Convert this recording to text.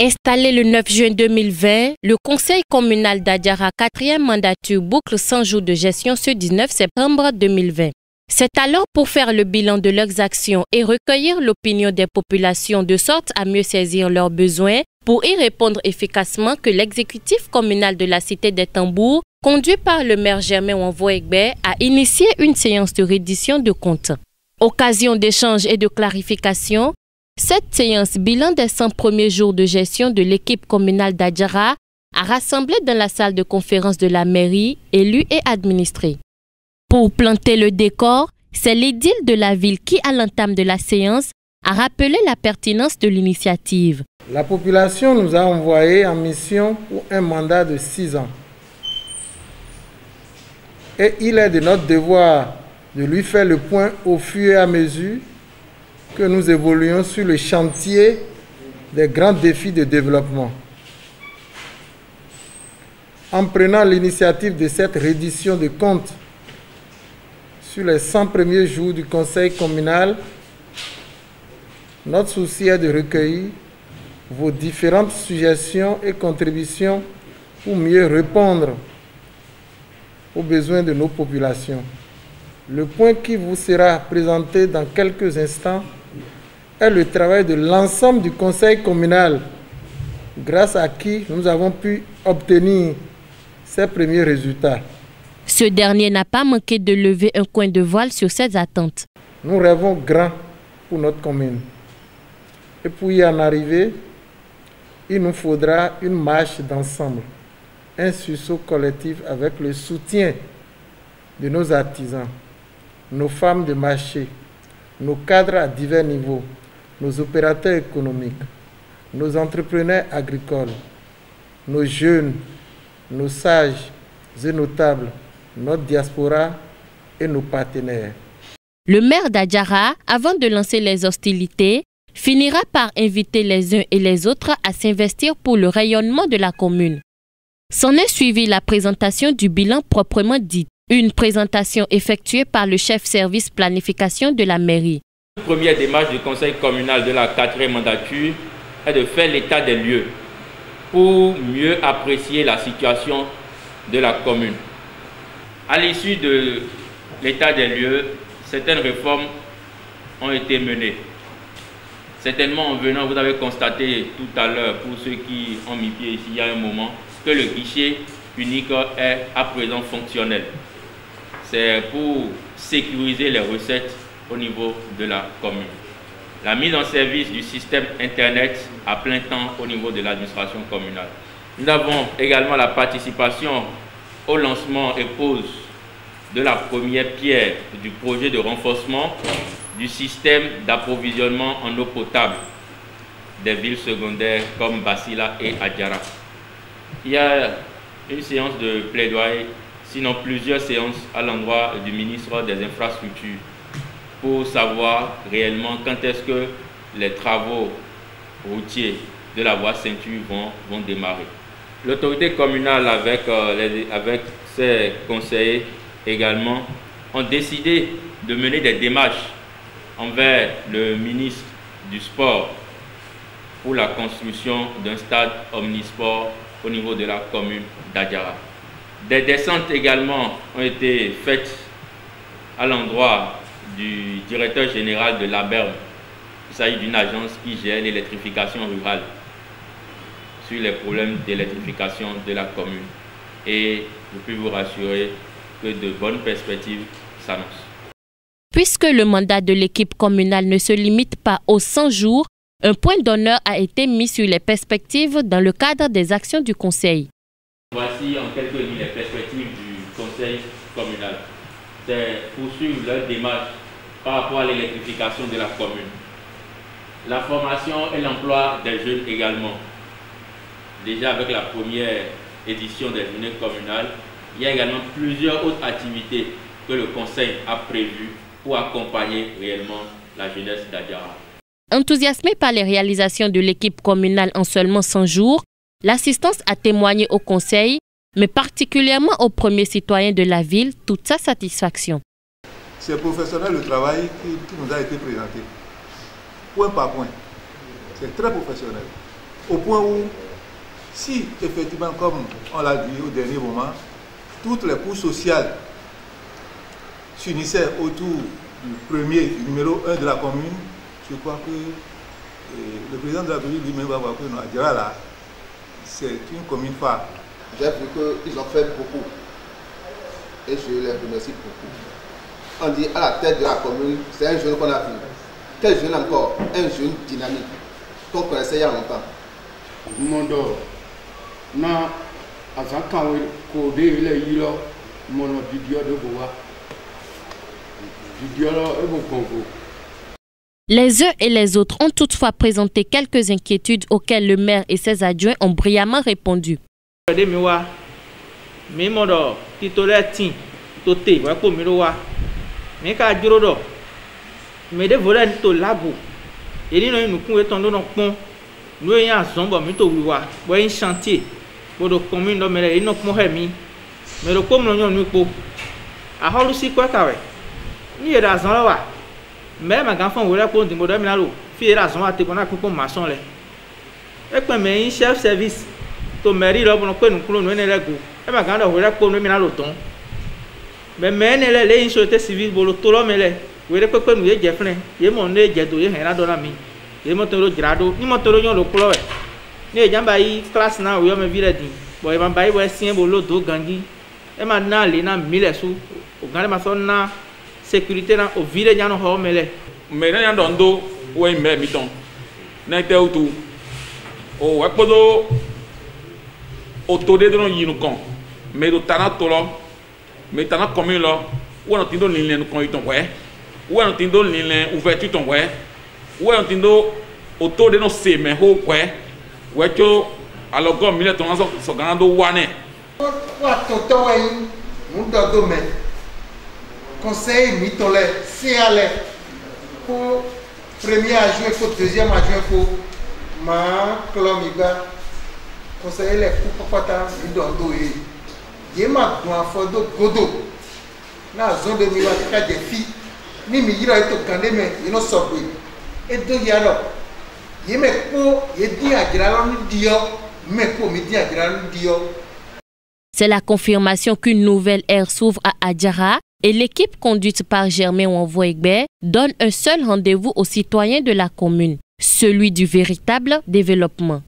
Installé le 9 juin 2020, le conseil communal d'Adiara 4e mandature boucle 100 jours de gestion ce 19 septembre 2020. C'est alors pour faire le bilan de leurs actions et recueillir l'opinion des populations de sorte à mieux saisir leurs besoins pour y répondre efficacement que l'exécutif communal de la Cité des Tambours, conduit par le maire Germain Wanvo-Egbe, a initié une séance de reddition de comptes. Occasion d'échanges et de clarifications, cette séance bilan des 100 premiers jours de gestion de l'équipe communale d'Adiara a rassemblé dans la salle de conférence de la mairie, élus et administrés. Pour planter le décor, c'est l'édile de la ville qui, à l'entame de la séance, a rappelé la pertinence de l'initiative. La population nous a envoyés en mission pour un mandat de 6 ans. Et il est de notre devoir de lui faire le point au fur et à mesure que nous évoluons sur le chantier des grands défis de développement. En prenant l'initiative de cette reddition de comptes sur les 100 premiers jours du conseil communal, notre souci est de recueillir vos différentes suggestions et contributions pour mieux répondre aux besoins de nos populations. Le point qui vous sera présenté dans quelques instants est le travail de l'ensemble du conseil communal, grâce à qui nous avons pu obtenir ces premiers résultats. Ce dernier n'a pas manqué de lever un coin de voile sur ces attentes. Nous rêvons grand pour notre commune. Et pour y en arriver, il nous faudra une marche d'ensemble, un sursaut collectif avec le soutien de nos artisans, nos femmes de marché, nos cadres à divers niveaux, nos opérateurs économiques, nos entrepreneurs agricoles, nos jeunes, nos sages et notables, notre diaspora et nos partenaires. Le maire d'Adiara, avant de lancer les hostilités, finira par inviter les uns et les autres à s'investir pour le rayonnement de la commune. S'en est suivi la présentation du bilan proprement dit, une présentation effectuée par le chef service planification de la mairie. La première démarche du conseil communal de la 4e mandature est de faire l'état des lieux pour mieux apprécier la situation de la commune. À l'issue de l'état des lieux, certaines réformes ont été menées. Certainement en venant, vous avez constaté tout à l'heure, pour ceux qui ont mis pied ici il y a un moment, que le guichet unique est à présent fonctionnel. C'est pour sécuriser les recettes au niveau de la commune. La mise en service du système Internet à plein temps au niveau de l'administration communale. Nous avons également la participation au lancement et pose de la première pierre du projet de renforcement du système d'approvisionnement en eau potable des villes secondaires comme Basila et Adiara. Il y a une séance de plaidoyer, sinon plusieurs séances à l'endroit du ministre des Infrastructures pour savoir réellement quand est-ce que les travaux routiers de la voie ceinture vont démarrer. L'autorité communale avec ses conseillers également ont décidé de mener des démarches envers le ministre du Sport pour la construction d'un stade omnisport au niveau de la commune d'Adiara. Des descentes également ont été faites à l'endroit du directeur général de l'ABERM. Il s'agit d'une agence qui gère l'électrification rurale sur les problèmes d'électrification de la commune. Et je peux vous rassurer que de bonnes perspectives s'annoncent. Puisque le mandat de l'équipe communale ne se limite pas aux 100 jours, un point d'honneur a été mis sur les perspectives dans le cadre des actions du conseil. Voici en quelques lignes les perspectives du conseil communal. C'est poursuivre leur démarche par rapport à l'électrification de la commune. La formation et l'emploi des jeunes également. Déjà avec la première édition des journées communales, il y a également plusieurs autres activités que le conseil a prévues pour accompagner réellement la jeunesse d'Adiara. Enthousiasmé par les réalisations de l'équipe communale en seulement 100 jours, l'assistance a témoigné au conseil, mais particulièrement aux premiers citoyens de la ville, toute sa satisfaction. C'est professionnel le travail qui nous a été présenté, point par point. C'est très professionnel. Au point où, si effectivement, comme on l'a dit au dernier moment, toutes les couches sociales s'unissaient autour du numéro 1 de la commune, je crois que le président de la République lui-même va voir que Adjara là, c'est une commune phare. J'ai vu qu'ils ont fait beaucoup et je les remercie beaucoup. On dit à la tête de la commune, c'est un jeune qu'on a vu. Quel jeune encore? Un jeune dynamique qu'on connaissait il y a longtemps. Mondo, na azankan ko de ile yi lo mono video de boa. Video lo e bo kongo. Les uns et les autres ont toutefois présenté quelques inquiétudes auxquelles le maire et ses adjoints ont brillamment répondu. Mais ma grand-femme voulait pour dire que je suis raison à te prendre pour maçon. Et quand mes chef service, ton mari là pour nous nous nous les go. Et ma grand-femme voulait pour nous mener l'automne. Mais les société civile pour le tout l'homme les. Vous voulez que nous y geflin. Y mon nez gedo y rien dans la mi. Y mon tolo grado, ni mon tolo yon le couleur. Ni jamba y classe na où y me vile dit. Bon y va bailler ouais sien bolo do gangi. Et maintenant les na 1000 sous. Au grand ma son na sécurité na au village ya no ho mele mais na ndondo we me miton na te utu o wa podo o to de no yinu kon mais do tana to lo mais tana commune lo wona tindo linle no kon iton we wona tindo linle ouverture ton we wona tindo o to de no se me ho we cho alogo mile ton so ganando wane wa to to we mu do me conseil mitolé, c'est aller pour premier adjoint, pour deuxième adjoint, pour ma clomiga, conseiller les coups pour pas t'en y ma doigt fodo godo, na zone de miwa des filles, ni mi ira eto kande me, you know sobwe, et do yalo, y me ko, y di a grano dio, me ko mi di a grano dio. C'est la confirmation qu'une nouvelle ère s'ouvre à Adjara et l'équipe conduite par Germain Wanvo-Egbe donne un seul rendez-vous aux citoyens de la commune, celui du véritable développement.